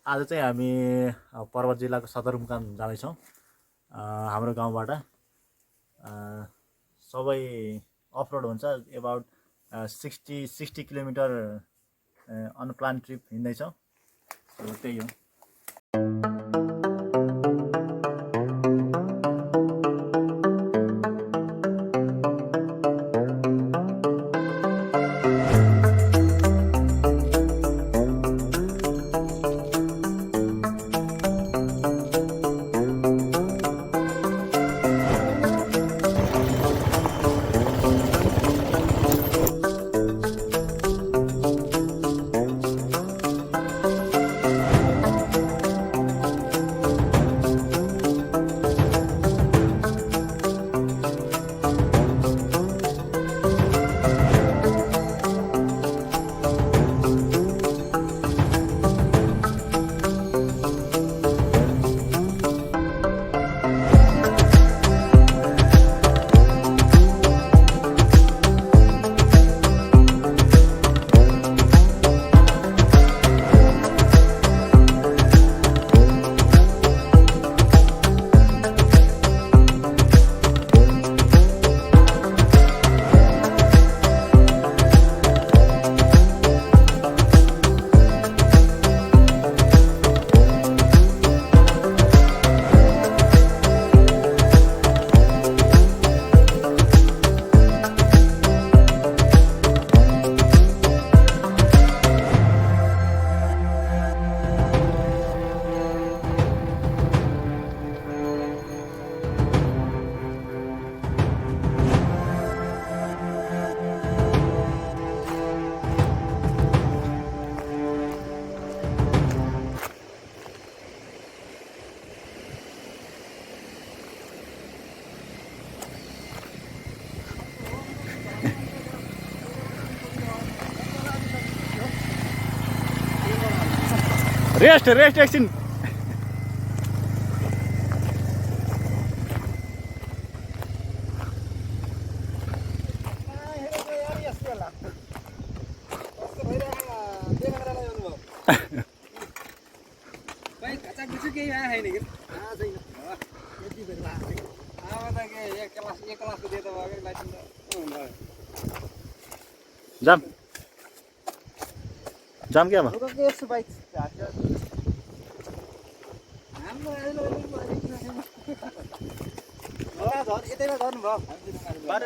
आज चाहिँ हामी पर्वत जिल्लाको सदरमुकाम जाँदैछौँ। हाम्रो गाउँबाट सबै अफरोड हुन्छ। एबाउट 60 किलोमिटर अनप्लान ट्रिप हिँड्दैछौँ। त्यही हो। रेस्ट एकछिन। जाम क्या बाटो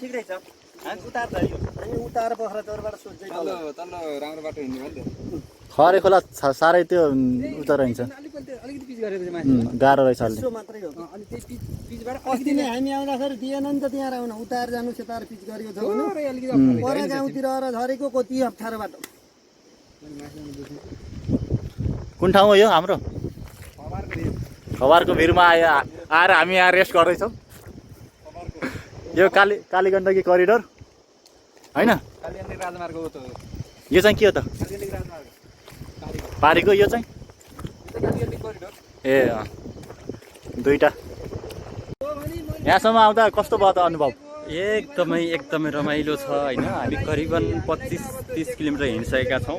ठिक रहेछ। हामी उतार झऱ्यो, हामी उतार बख्रा चौरबाट सोध्दै तल्लो राम्रो बाटो हिँड्ने भयो नि त। खरे खोला साह्रै त्यो उता रहन्छ, अलिकति पिच गरेको माथि गाह्रो रहेछ अलि। यसो मात्रै हो। अनि त्यो पिचबाट अस्ति नै हामी आउँदाखेरि दिएन नि त। त्यहाँ आउन उतार जानु सेतार पिच गरेको छ भने पर गाउँतिर र झरेको कति अप्ठ्यारो बाटो। कुन ठाउँ हो यो हाम्रो? खबरको भिरमा आएर हामी यहाँ रेस्ट गर्दैछौँ। यो कालीगण्डकी करिडोर होइन? राजमार्ग हो त। यो चाहिँ के हो त? पारीको यो चाहिँ ए दुईटा। यहाँसम्म आउँदा कस्तो भयो त अनुभव? एकदमै रमाइलो छ होइन। हामी करिबन 25-30 किलोमिटर हिँडिसकेका छौँ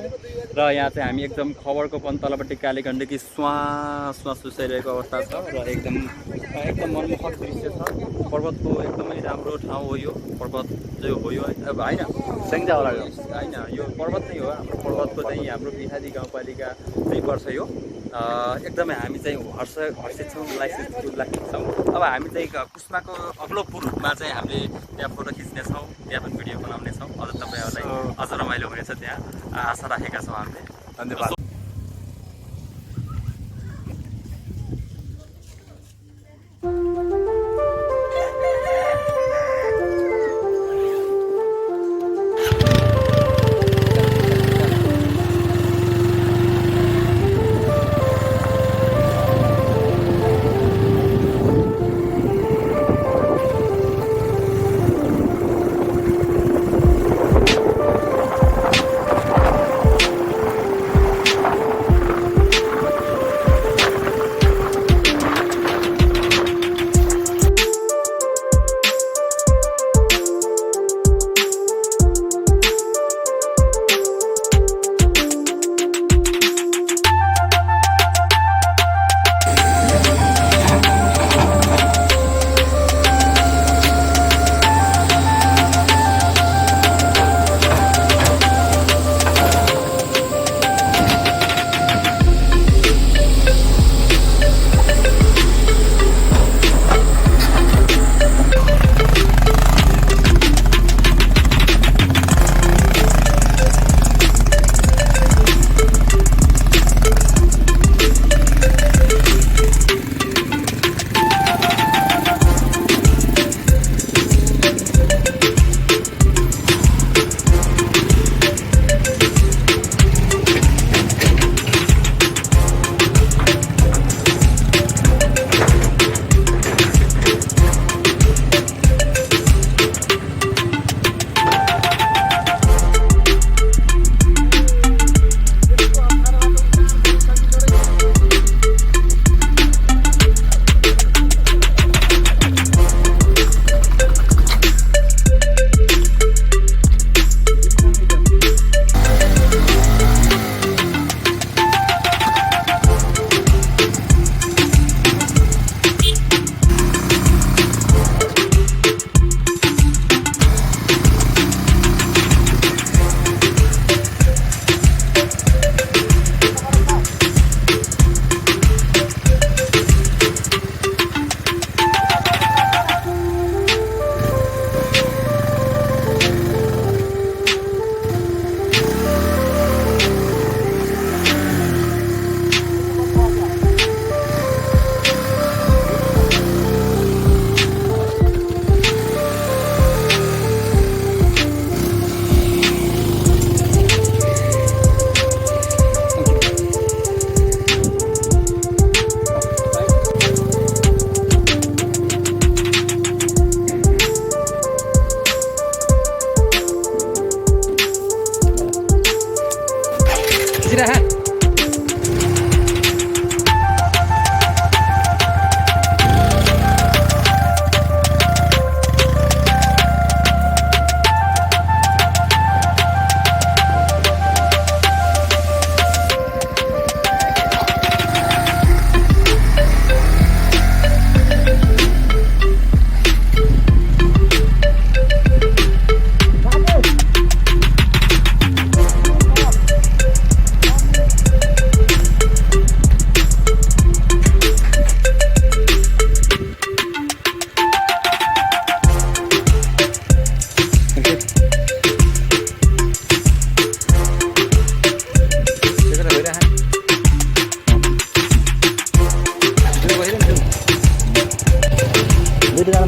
र यहाँ चाहिँ हामी एकदम खबरको पनि तलपट्टि कालीगण्डकी श्वास सुसाइरहेको अवस्था छ र एकदम मनमोहक दृश्य छ। पर्वतको एकदमै राम्रो ठाउँ हो यो। पर्वत चाहिँ हो यो अब होइन, सेङ्जा होला यो होइन, यो पर्वत नै हो। हाम्रो पर्वतको चाहिँ हाम्रो बिहारी गाउँपालिका चाहिँ पर्छ यो। एकदमै हामी चाहिँ हर्षित छौँ, उल्लासित छौँ। अब हामी चाहिँ कुस्माको अग्लो पुरमा चाहिँ हामीले त्यहाँ फोटो खिच्नेछौँ, त्यहाँ पनि भिडियो बनाउनेछौँ। अझ तपाईँहरूलाई अझ रमाइलो हुनेछ त्यहाँ आशा राखेका छौँ हामीले। धन्यवाद।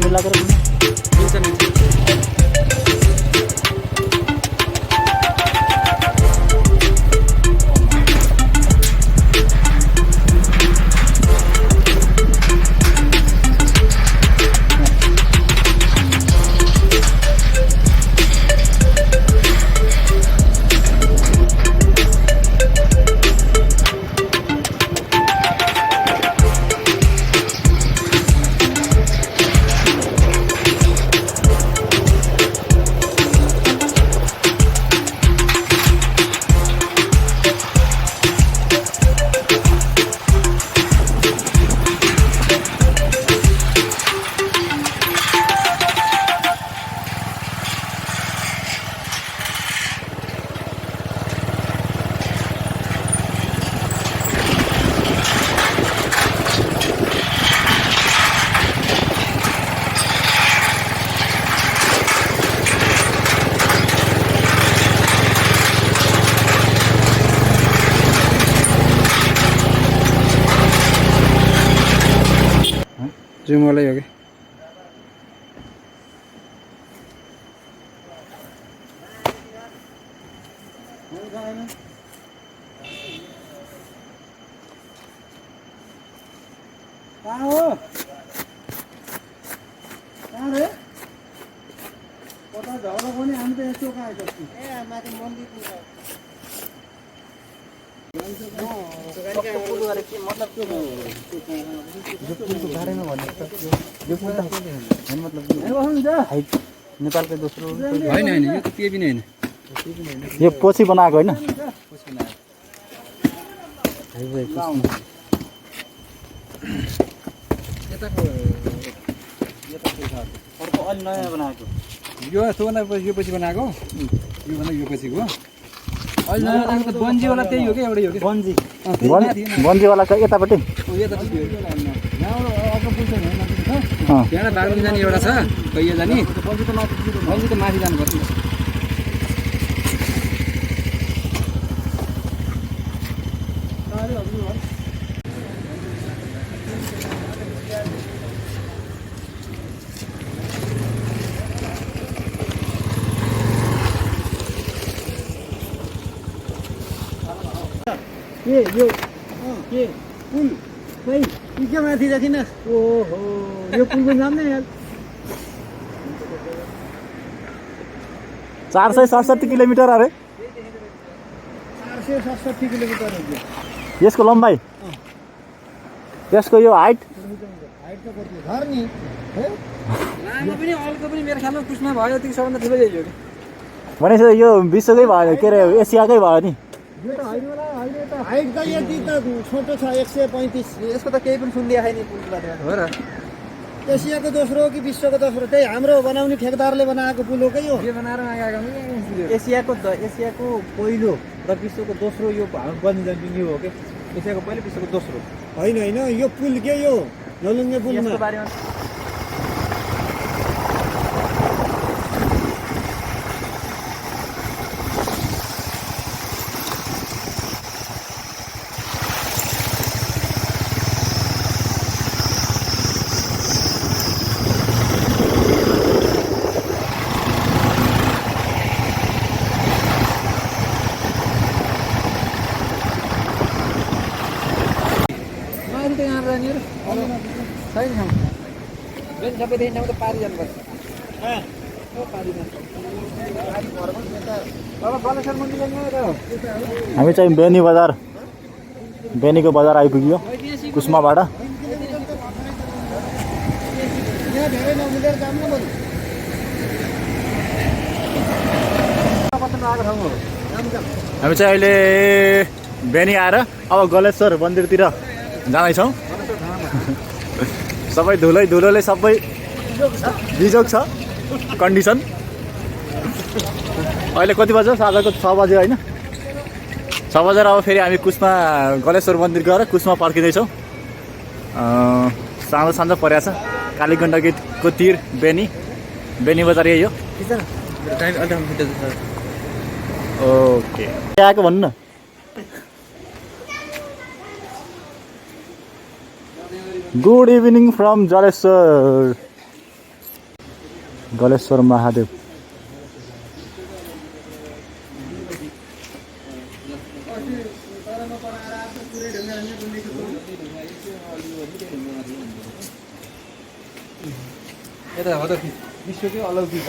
मिलाकर जुम वाला हो गया कहाँ हो कहाँ रे कता झगडा पनि हामी त यस्तो कहाँ आइसक्छौँ ए माथि मन्दिर मतलब के बारेमा भन्नु त यो पुल त हैन मतलब हाइट नेपालको दोस्रो होइन होइन यो त केही पनि होइन यो पछि बनाएको होइन हाइवे अर्को अलि नयाँ बनाएको यो त्योभन्दा यो पछि बनाएको योभन्दा यो पछिको अहिले नयाँ बनाएको त बन्जीवाला त्यही हो क्या एउटै हो कि बन्जी बन्जीवालाको यतापट्टि यतापट्टि हो त्यहाँ बाग्लुङ जाने एउटा छ कैया जाने बन्जी त माथि जानुपर्छ के यो के पुल खै यी के माथि देखिन ओहो यो पुलको नाम नै यार 467 किलोमिटर अरे 467 किलोमिटर हो यसको लम्बाइ यसको यो हाइट त कति घर नि हे लामो पनि अल्को पनि मेरो ख्यालमा कुसमा भयो त्यति सबभन्दा ठुलो यही हो कि भनेपछि यो विश्वकै भयो के अरे एसियाकै भयो नि यो त हाइटवाला हाइट त यति त छोटो छ 135 यसको त केही पनि सुन्दिया छैन पुलको बारेमा हो र एसियाको दोस्रो कि विश्वको दोस्रो त्यही हाम्रो बनाउने ठेकेदारले बनाएको पुल हो के यो के बनाएर आएको एसियाको पहिलो र विश्वको दोस्रो यो बन्दी जम्पिङ यो हो के एसियाको पहिलो विश्वको दोस्रो होइन होइन यो पुल के यो नलुङ्गे पुलमा यसको बारेमा सबैदेखि ठाउँ त पारी जानुपर्छ हामी चाहिँ बेनीको बजार आइपुग्यो कुस्माबाट हामी चाहिँ अहिले बेनी आएर अब गलेश्वर मन्दिरतिर जाँदैछौँ सबै धुलोले सबै बिजोग छ कन्डिसन अहिले कति बज्यो साँझको 6 बज्यो होइन 6 बजेर अब फेरि हामी कुस्मा गलेश्वर मन्दिर गएर कुस्मा फर्किँदैछौँ साँझ परेको छ कालीगण्डकीको तिर बेनी बजार यही हो ओके आएको भन्नु न good evening from Jaleshwar Galeshwar Mahadev यता हो त विश्वकै अलौकिक